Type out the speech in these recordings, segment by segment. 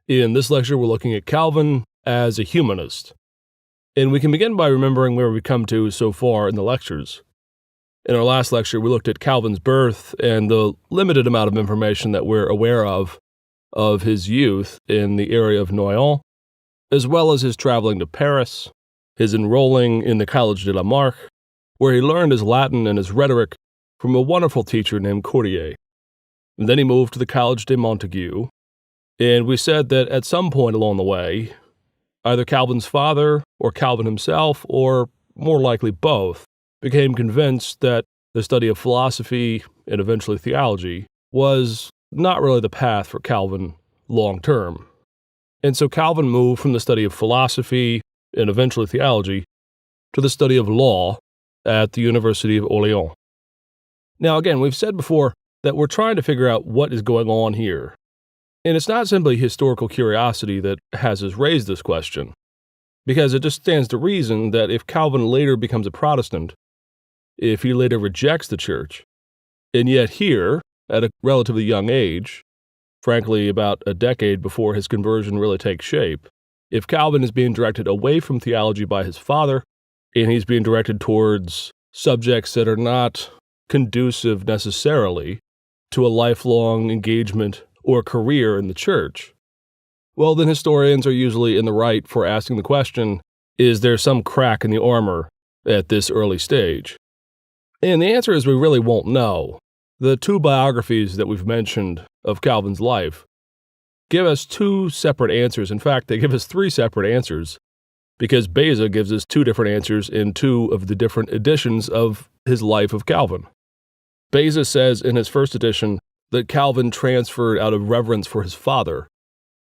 In this lecture, we're looking at Calvin as a humanist. And we can begin by remembering where we've come to so far in the lectures. In our last lecture, we looked at Calvin's birth and the limited amount of information that we're aware of his youth in the area of Noyon, as well as his traveling to Paris, his enrolling in the Collège de la Marque, where he learned his Latin and his rhetoric from a wonderful teacher named Courtier. And then he moved to the Collège de Montaigu, and we said that at some point along the way, either Calvin's father or Calvin himself, or more likely both, became convinced that the study of philosophy and eventually theology was not really the path for Calvin long term. And so Calvin moved from the study of philosophy and eventually theology to the study of law at the University of Orleans. Now again, we've said before that we're trying to figure out what is going on here. And it's not simply historical curiosity that has us raise this question, because it just stands to reason that if Calvin later becomes a Protestant, if he later rejects the church, and yet here, at a relatively young age, frankly about a decade before his conversion really takes shape, if Calvin is being directed away from theology by his father, and he's being directed towards subjects that are not conducive necessarily to a lifelong engagement or career in the church, well, then historians are usually in the right for asking the question, is there some crack in the armor at this early stage? And the answer is we really won't know. The two biographies that we've mentioned of Calvin's life give us two separate answers. In fact, they give us three separate answers, because Beza gives us two different answers in two of the different editions of his life of Calvin. Beza says in his first edition that Calvin transferred out of reverence for his father.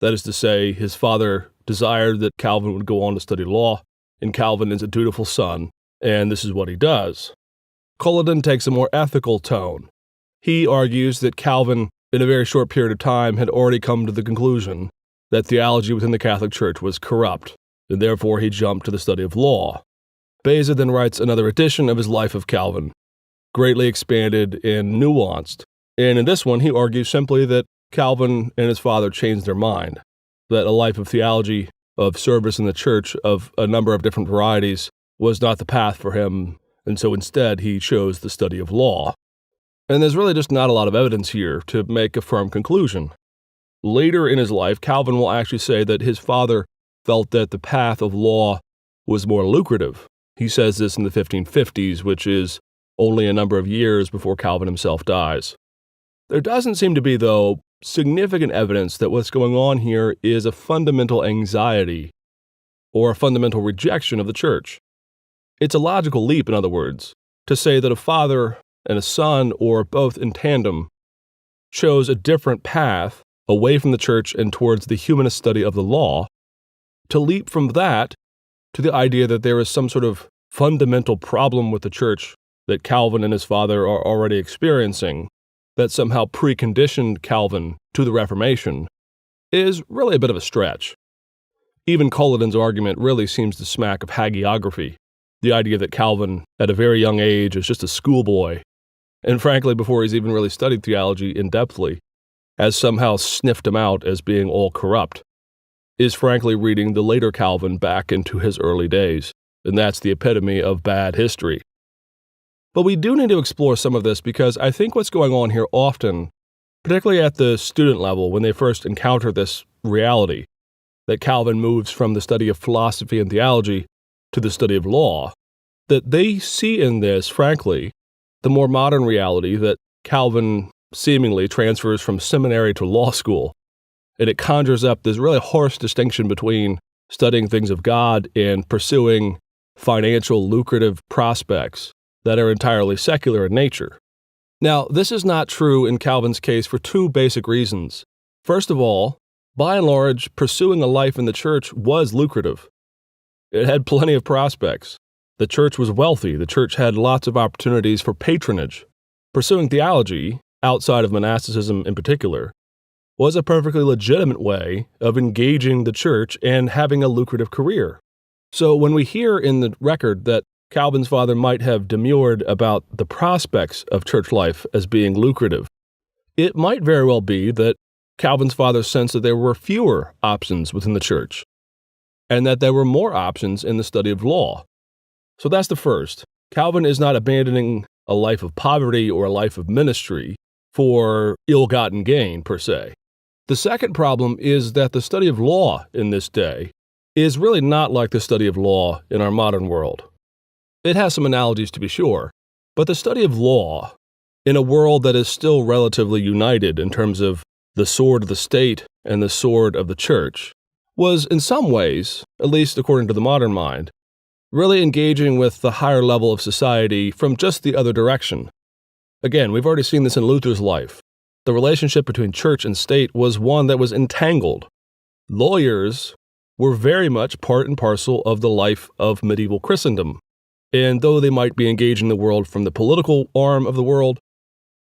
That is to say, his father desired that Calvin would go on to study law, and Calvin is a dutiful son, and this is what he does. Culloden takes a more ethical tone. He argues that Calvin, in a very short period of time, had already come to the conclusion that theology within the Catholic Church was corrupt, and therefore he jumped to the study of law. Beza then writes another edition of his life of Calvin, greatly expanded and nuanced. And in this one, he argues simply that Calvin and his father changed their mind, that a life of theology, of service in the church, of a number of different varieties, was not the path for him, and so instead he chose the study of law. And there's really just not a lot of evidence here to make a firm conclusion. Later in his life, Calvin will actually say that his father felt that the path of law was more lucrative. He says this in the 1550s, which is only a number of years before Calvin himself dies. There doesn't seem to be, though, significant evidence that what's going on here is a fundamental anxiety or a fundamental rejection of the church. It's a logical leap, in other words, to say that a father and a son, or both in tandem, chose a different path away from the church and towards the humanist study of the law, to leap from that to the idea that there is some sort of fundamental problem with the church that Calvin and his father are already experiencing, that somehow preconditioned Calvin to the Reformation, is really a bit of a stretch. Even Culloden's argument really seems to smack of hagiography, the idea that Calvin, at a very young age, is just a schoolboy, and frankly, before he's even really studied theology in-depthly, has somehow sniffed him out as being all corrupt, is frankly reading the later Calvin back into his early days, and that's the epitome of bad history. But we do need to explore some of this, because I think what's going on here often, particularly at the student level when they first encounter this reality, that Calvin moves from the study of philosophy and theology to the study of law, that they see in this, frankly, the more modern reality that Calvin seemingly transfers from seminary to law school, and it conjures up this really harsh distinction between studying things of God and pursuing financial lucrative prospects that are entirely secular in nature. Now, this is not true in Calvin's case for two basic reasons. First of all, by and large, pursuing a life in the church was lucrative. It had plenty of prospects. The church was wealthy. The church had lots of opportunities for patronage. Pursuing theology, outside of monasticism in particular, was a perfectly legitimate way of engaging the church and having a lucrative career. So when we hear in the record that Calvin's father might have demurred about the prospects of church life as being lucrative, it might very well be that Calvin's father sensed that there were fewer options within the church, and that there were more options in the study of law. So that's the first. Calvin is not abandoning a life of poverty or a life of ministry for ill-gotten gain, per se. The second problem is that the study of law in this day is really not like the study of law in our modern world. It has some analogies to be sure, but the study of law in a world that is still relatively united in terms of the sword of the state and the sword of the church was in some ways, at least according to the modern mind, really engaging with the higher level of society from just the other direction. Again, we've already seen this in Luther's life. The relationship between church and state was one that was entangled. Lawyers were very much part and parcel of the life of medieval Christendom. And though they might be engaging the world from the political arm of the world,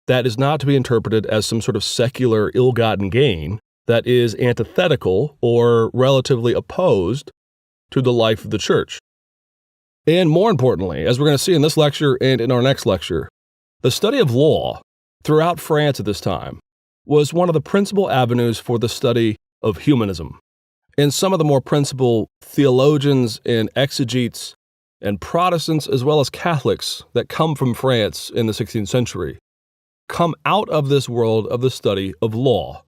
that is not to be interpreted as some sort of secular ill-gotten gain that is antithetical or relatively opposed to the life of the church. And more importantly, as we're going to see in this lecture and in our next lecture, the study of law throughout France at this time was one of the principal avenues for the study of humanism. And some of the more principal theologians and exegetes and Protestants as well as Catholics that come from France in the 16th century come out of this world of the study of law.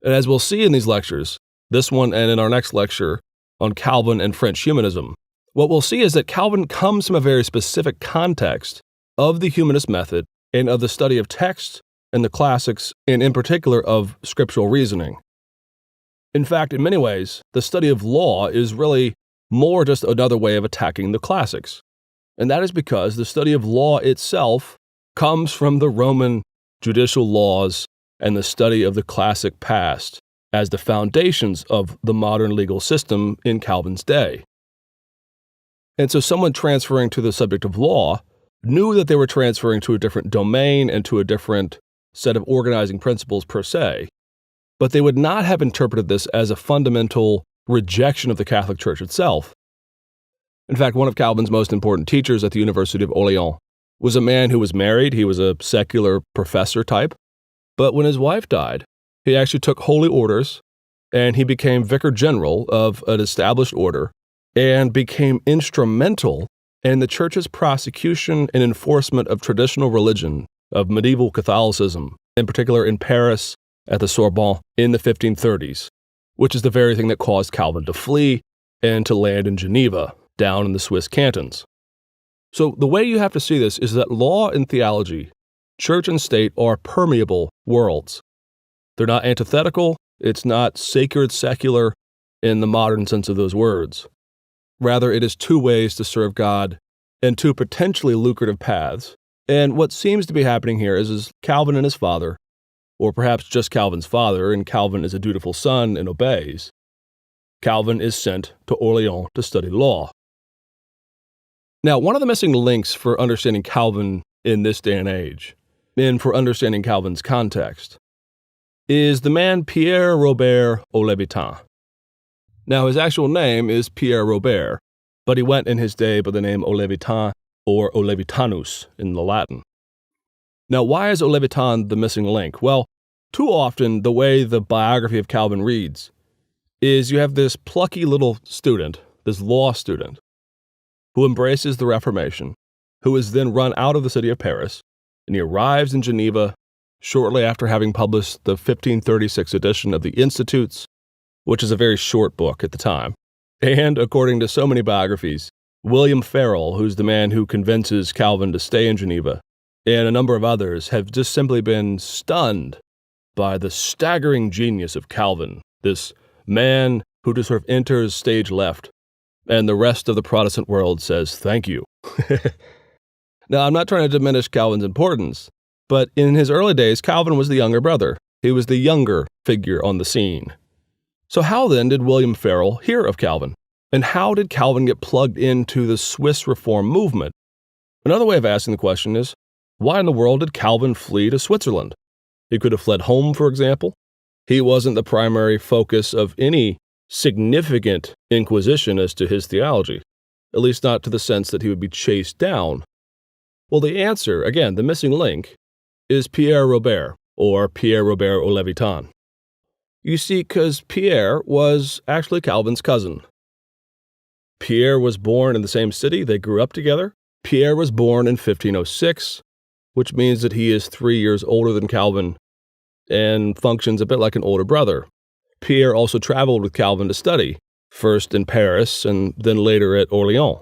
And as we'll see in these lectures, this one and in our next lecture on Calvin and French humanism, what we'll see is that Calvin comes from a very specific context of the humanist method and of the study of text and the classics, and in particular of scriptural reasoning. In fact, in many ways, the study of law is really more just another way of attacking the classics. And that is because the study of law itself comes from the Roman judicial laws and the study of the classic past as the foundations of the modern legal system in Calvin's day. And so someone transferring to the subject of law knew that they were transferring to a different domain and to a different set of organizing principles per se, but they would not have interpreted this as a fundamental rejection of the Catholic Church itself. In fact, one of Calvin's most important teachers at the University of Orleans was a man who was married. He was a secular professor type, but when his wife died, he actually took holy orders and he became vicar general of an established order and became instrumental in the church's prosecution and enforcement of traditional religion, of medieval Catholicism, in particular in Paris at the Sorbonne in the 1530s, which is the very thing that caused Calvin to flee and to land in Geneva, down in the Swiss cantons. So the way you have to see this is that law and theology, church and state, are permeable worlds. They're not antithetical, it's not sacred secular in the modern sense of those words. Rather, it is two ways to serve God and two potentially lucrative paths. And what seems to be happening here is Calvin and his father, or perhaps just Calvin's father, and Calvin is a dutiful son and obeys, Calvin is sent to Orleans to study law. Now, one of the missing links for understanding Calvin in this day and age, and for understanding Calvin's context, is the man Pierre Robert Olevitan. Now, his actual name is Pierre Robert, but he went in his day by the name Olevitan or Olevitanus in the Latin. Now, why is Olevitan the missing link? Well, too often the way the biography of Calvin reads is you have this plucky little student, this law student, who embraces the Reformation, who is then run out of the city of Paris, and he arrives in Geneva shortly after having published the 1536 edition of the Institutes, which is a very short book at the time. And according to so many biographies, William Farel, who's the man who convinces Calvin to stay in Geneva, and a number of others have just simply been stunned by the staggering genius of Calvin, this man who just sort of enters stage left, and the rest of the Protestant world says, thank you. Now, I'm not trying to diminish Calvin's importance, but in his early days, Calvin was the younger brother. He was the younger figure on the scene. So how then did William Farel hear of Calvin? And how did Calvin get plugged into the Swiss Reform movement? Another way of asking the question is, why in the world did Calvin flee to Switzerland? He could have fled home, for example. He wasn't the primary focus of any significant inquisition as to his theology, at least not to the sense that he would be chased down. Well, the answer, again, the missing link, is Pierre Robert, or Pierre Robert Olevitan. You see, because Pierre was actually Calvin's cousin. Pierre was born in the same city. They grew up together. Pierre was born in 1506, which means that he is 3 years older than Calvin and functions a bit like an older brother. Pierre also traveled with Calvin to study, first in Paris and then later at Orléans.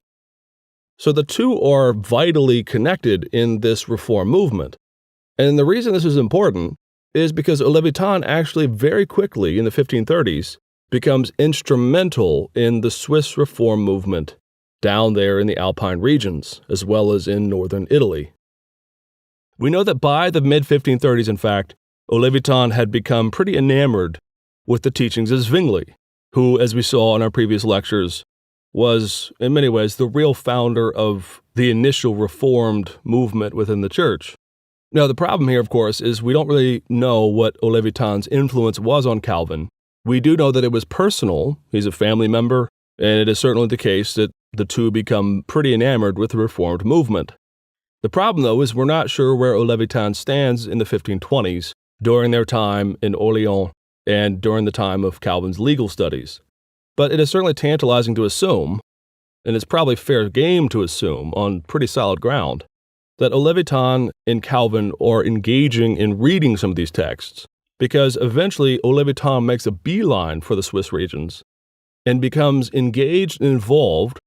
So the two are vitally connected in this reform movement. And the reason this is important is because Levitan actually very quickly in the 1530s becomes instrumental in the Swiss reform movement down there in the Alpine regions, as well as in northern Italy. We know that by the mid-1530s, in fact, Levitan had become pretty enamored with the teachings of Zwingli, who, as we saw in our previous lectures, was, in many ways, the real founder of the initial Reformed movement within the church. Now, the problem here, of course, is we don't really know what Levitan's influence was on Calvin. We do know that it was personal. He's a family member, and it is certainly the case that the two become pretty enamored with the Reformed movement. The problem, though, is we're not sure where Levitan stands in the 1520s during their time in Orléans and during the time of Calvin's legal studies. But it is certainly tantalizing to assume, and it's probably fair game to assume on pretty solid ground, that Levitan and Calvin are engaging in reading some of these texts, because eventually Levitan makes a beeline for the Swiss regions and becomes engaged and involved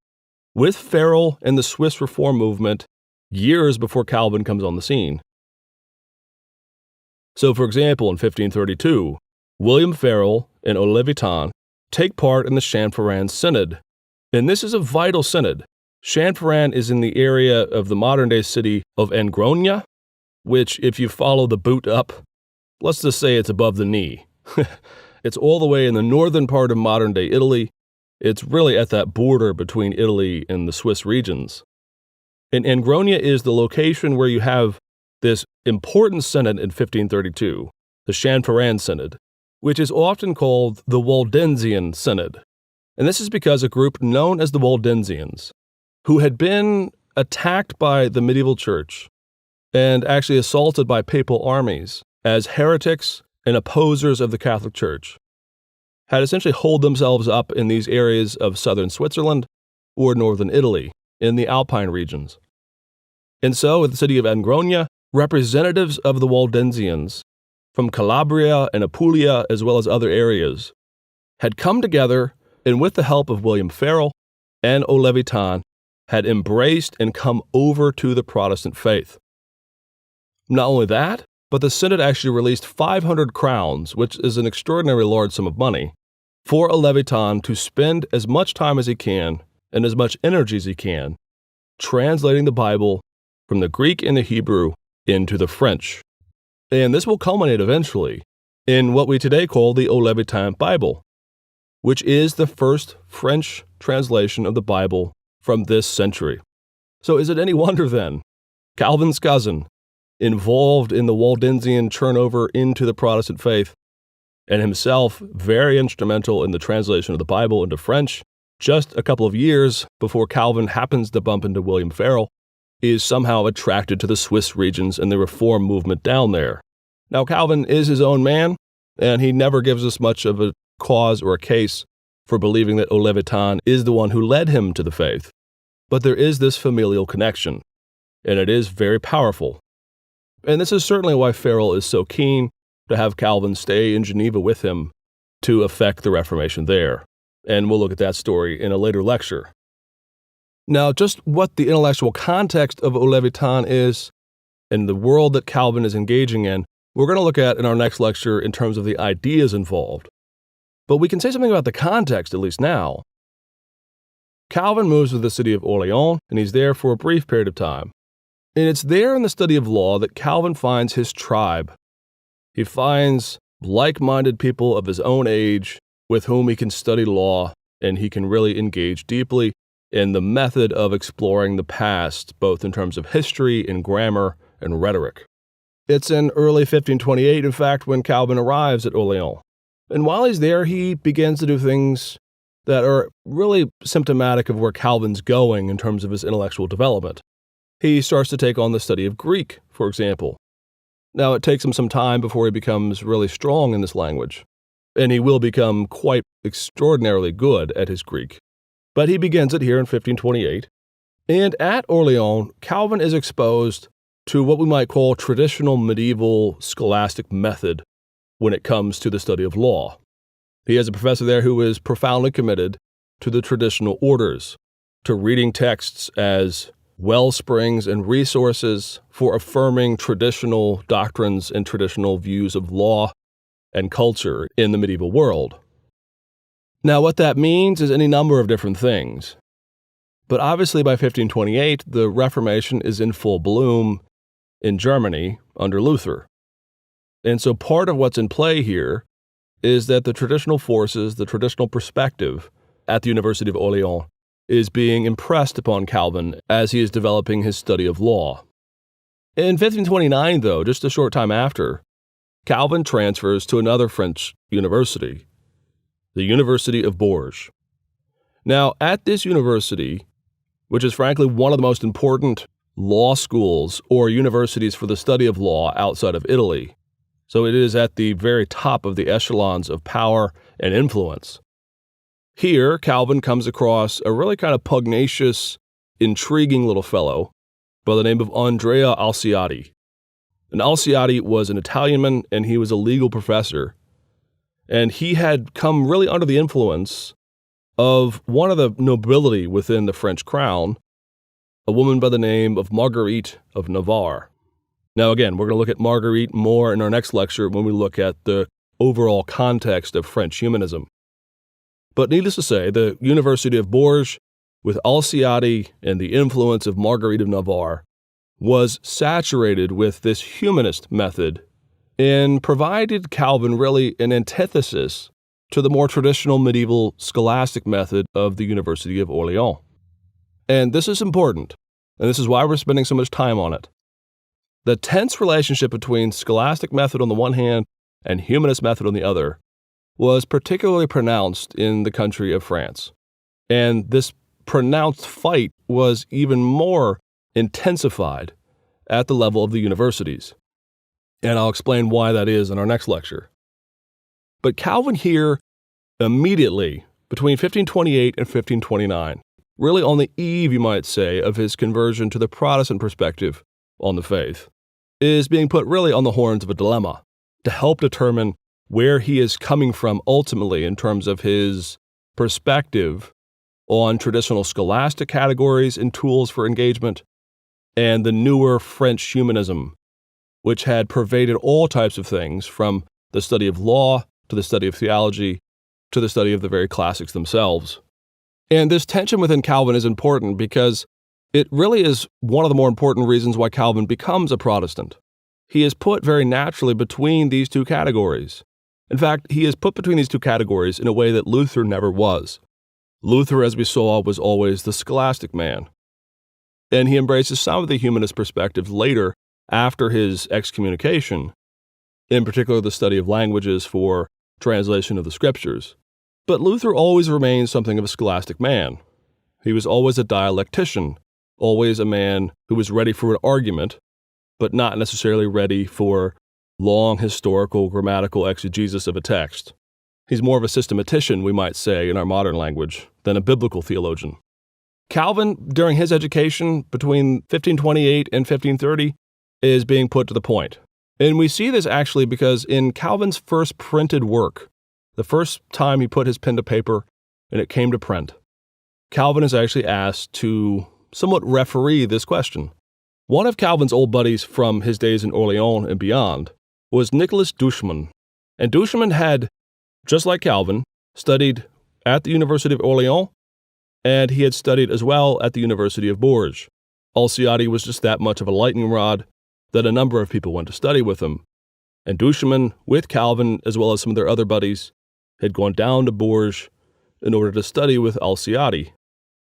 with Farel and the Swiss reform movement years before Calvin comes on the scene. So, for example, in 1532, William Farel and Levitan take part in the Chanfrein Synod, and this is a vital synod. Chanfrein is in the area of the modern-day city of Angronia, which, if you follow the boot up, let's just say it's above the knee. It's all the way in the northern part of modern-day Italy. It's really at that border between Italy and the Swiss regions. And Angronia is the location where you have this important synod in 1532, the Chanfrein Synod, which is often called the Waldensian Synod. And this is because a group known as the Waldensians, who had been attacked by the medieval church and actually assaulted by papal armies as heretics and opposers of the Catholic Church, had essentially holed themselves up in these areas of southern Switzerland or northern Italy in the Alpine regions. And so, at the city of Angronia, representatives of the Waldensians from Calabria and Apulia, as well as other areas, had come together and with the help of William Farel and Levitan, had embraced and come over to the Protestant faith. Not only that, but the Synod actually released 500 crowns, which is an extraordinarily large sum of money, for Levitan to spend as much time as he can and as much energy as he can translating the Bible from the Greek and the Hebrew into the French. And this will culminate eventually in what we today call the Levitan Bible, which is the first French translation of the Bible from this century. So is it any wonder then, Calvin's cousin, involved in the Waldensian turnover into the Protestant faith, and himself very instrumental in the translation of the Bible into French, just a couple of years before Calvin happens to bump into William Farel, is somehow attracted to the Swiss regions and the reform movement down there. Now, Calvin is his own man, and he never gives us much of a cause or a case for believing that Levitan is the one who led him to the faith. But there is this familial connection, and it is very powerful. And this is certainly why Farel is so keen to have Calvin stay in Geneva with him to effect the Reformation there. And we'll look at that story in a later lecture. Now, just what the intellectual context of Levitan is and the world that Calvin is engaging in, we're going to look at in our next lecture in terms of the ideas involved. But we can say something about the context, at least now. Calvin moves to the city of Orléans, and he's there for a brief period of time. And it's there in the study of law that Calvin finds his tribe. He finds like-minded people of his own age with whom he can study law, and he can really engage deeply in the method of exploring the past, both in terms of history and grammar and rhetoric. It's in early 1528, in fact, when Calvin arrives at Orléans. And while he's there, he begins to do things that are really symptomatic of where Calvin's going in terms of his intellectual development. He starts to take on the study of Greek, for example. Now, it takes him some time before he becomes really strong in this language. and he will become quite extraordinarily good at his Greek. But he begins it here in 1528. And at Orleans, Calvin is exposed to what we might call traditional medieval scholastic method when it comes to the study of law. He has a professor there who is profoundly committed to the traditional orders, to reading texts as wellsprings and resources for affirming traditional doctrines and traditional views of law and culture in the medieval world. Now, what that means is any number of different things. But obviously by 1528, the Reformation is in full bloom in Germany under Luther. And so part of what's in play here is that the traditional forces, the traditional perspective at the University of Orleans is being impressed upon Calvin as he is developing his study of law. In 1529, though, just a short time after, Calvin transfers to another French university, the University of Bourges. Now, at this university, which is frankly one of the most important law schools or universities for the study of law outside of Italy, so it is at the very top of the echelons of power and influence. Here, Calvin comes across a really kind of pugnacious, intriguing little fellow by the name of Andrea Alciati. And Alciati was an Italianman, and he was a legal professor. And he had come really under the influence of one of the nobility within the French crown, a woman by the name of Marguerite of Navarre. Now, again, we're going to look at Marguerite more in our next lecture when we look at the overall context of French humanism. But needless to say, the University of Bourges, with Alciati and the influence of Marguerite of Navarre, was saturated with this humanist method and provided Calvin really an antithesis to the more traditional medieval scholastic method of the University of Orleans. And this is important, and this is why we're spending so much time on it. The tense relationship between scholastic method on the one hand and humanist method on the other was particularly pronounced in the country of France. And this pronounced fight was even more intensified at the level of the universities. And I'll explain why that is in our next lecture. But Calvin here, immediately, between 1528 and 1529, really on the eve, you might say, of his conversion to the Protestant perspective on the faith, is being put really on the horns of a dilemma to help determine where he is coming from ultimately in terms of his perspective on traditional scholastic categories and tools for engagement, and the newer French humanism, which had pervaded all types of things from the study of law to the study of theology to the study of the very classics themselves. And this tension within Calvin is important because it really is one of the more important reasons why Calvin becomes a Protestant. He is put very naturally between these two categories. In fact, he is put between these two categories in a way that Luther never was. Luther, as we saw, was always the scholastic man. And he embraces some of the humanist perspectives later after his excommunication, in particular the study of languages for translation of the scriptures. But Luther always remained something of a scholastic man. He was always a dialectician, always a man who was ready for an argument, but not necessarily ready for long historical grammatical exegesis of a text. He's more of a systematician, we might say, in our modern language, than a biblical theologian. Calvin, during his education between 1528 and 1530, is being put to the point. And we see this actually because in Calvin's first printed work, the first time he put his pen to paper and it came to print, Calvin is actually asked to somewhat referee this question. One of Calvin's old buddies from his days in Orleans and beyond was Nicolas Duchemin. And Duchemin had, just like Calvin, studied at the University of Orleans, and he had studied as well at the University of Bourges. Alciati was just that much of a lightning rod that a number of people went to study with him. And Duchemin, with Calvin, as well as some of their other buddies, had gone down to Bourges in order to study with Alciati.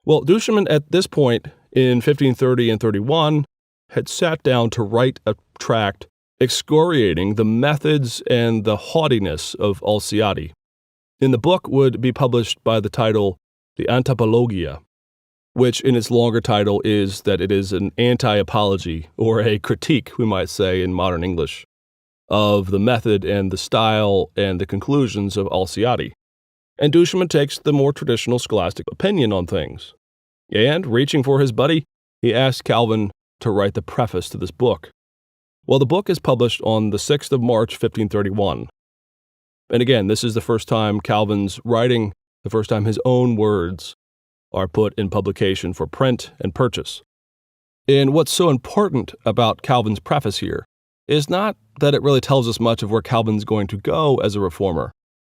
Well, Duchemin at this point, in 1530 and 31, had sat down to write a tract excoriating the methods and the haughtiness of Alciati. And the book would be published by the title The Antipologia, which in its longer title is that it is an anti-apology, or a critique, we might say in modern English. of the method and the style and the conclusions of Alciati. And Duchemin takes the more traditional scholastic opinion on things. And, reaching for his buddy, he asked Calvin to write the preface to this book. Well, the book is published on the 6th of March, 1531. And again, this is the first time Calvin's writing, the first time his own words are put in publication for print and purchase. And what's so important about Calvin's preface here is not that it really tells us much of where Calvin's going to go as a reformer,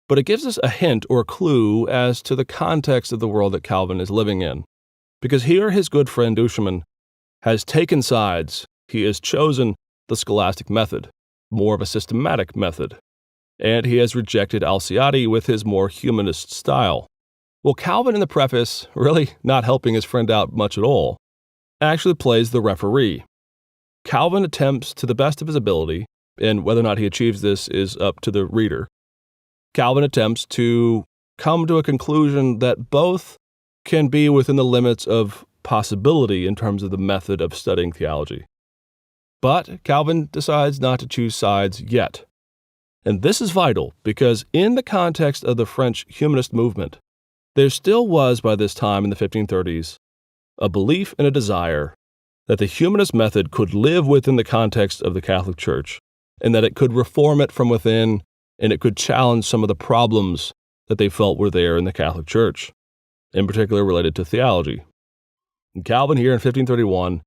but it gives us a hint or a clue as to the context of the world that Calvin is living in. Because here his good friend Duchemin has taken sides. He has chosen the scholastic method, more of a systematic method, and he has rejected Alciati with his more humanist style. Well, Calvin in the preface, really not helping his friend out much at all, actually plays the referee. Calvin attempts to the best of his ability, and whether or not he achieves this is up to the reader. Calvin attempts to come to a conclusion that both can be within the limits of possibility in terms of the method of studying theology. But Calvin decides not to choose sides yet. And this is vital because in the context of the French humanist movement, there still was by this time in the 1530s a belief and a desire that the humanist method could live within the context of the Catholic Church and that it could reform it from within and it could challenge some of the problems that they felt were there in the Catholic Church, in particular related to theology. And Calvin here in 1531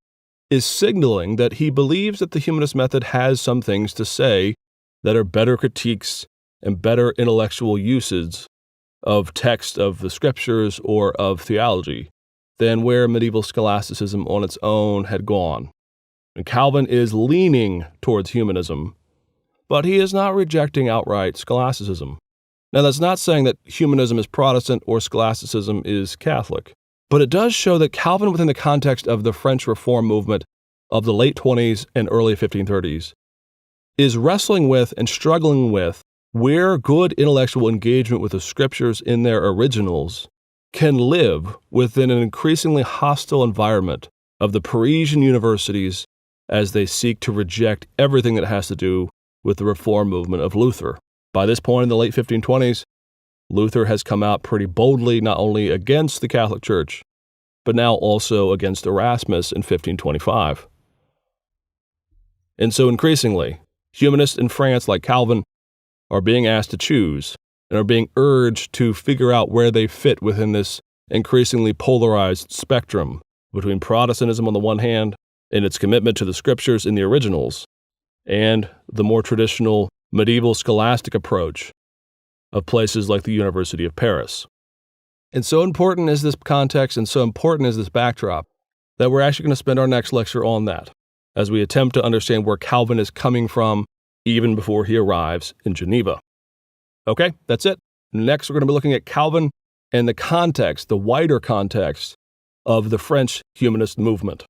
is signaling that he believes that the humanist method has some things to say that are better critiques and better intellectual uses of text of the scriptures or of theology than where medieval scholasticism on its own had gone. And Calvin is leaning towards humanism, but he is not rejecting outright scholasticism. Now, that's not saying that humanism is Protestant or scholasticism is Catholic, but it does show that Calvin, within the context of the French Reform movement of the late 20s and early 1530s, is wrestling with and struggling with where good intellectual engagement with the scriptures in their originals can live within an increasingly hostile environment of the Parisian universities as they seek to reject everything that has to do with the Reform movement of Luther. By this point in the late 1520s, Luther has come out pretty boldly not only against the Catholic Church, but now also against Erasmus in 1525. And so increasingly, humanists in France like Calvin are being asked to choose and are being urged to figure out where they fit within this increasingly polarized spectrum between Protestantism on the one hand and its commitment to the scriptures in the originals, and the more traditional medieval scholastic approach of places like the University of Paris. And so important is this context and so important is this backdrop that we're actually going to spend our next lecture on that as we attempt to understand where Calvin is coming from even before he arrives in Geneva. Okay, that's it. Next, we're going to be looking at Calvin and the context, the wider context of the French humanist movement.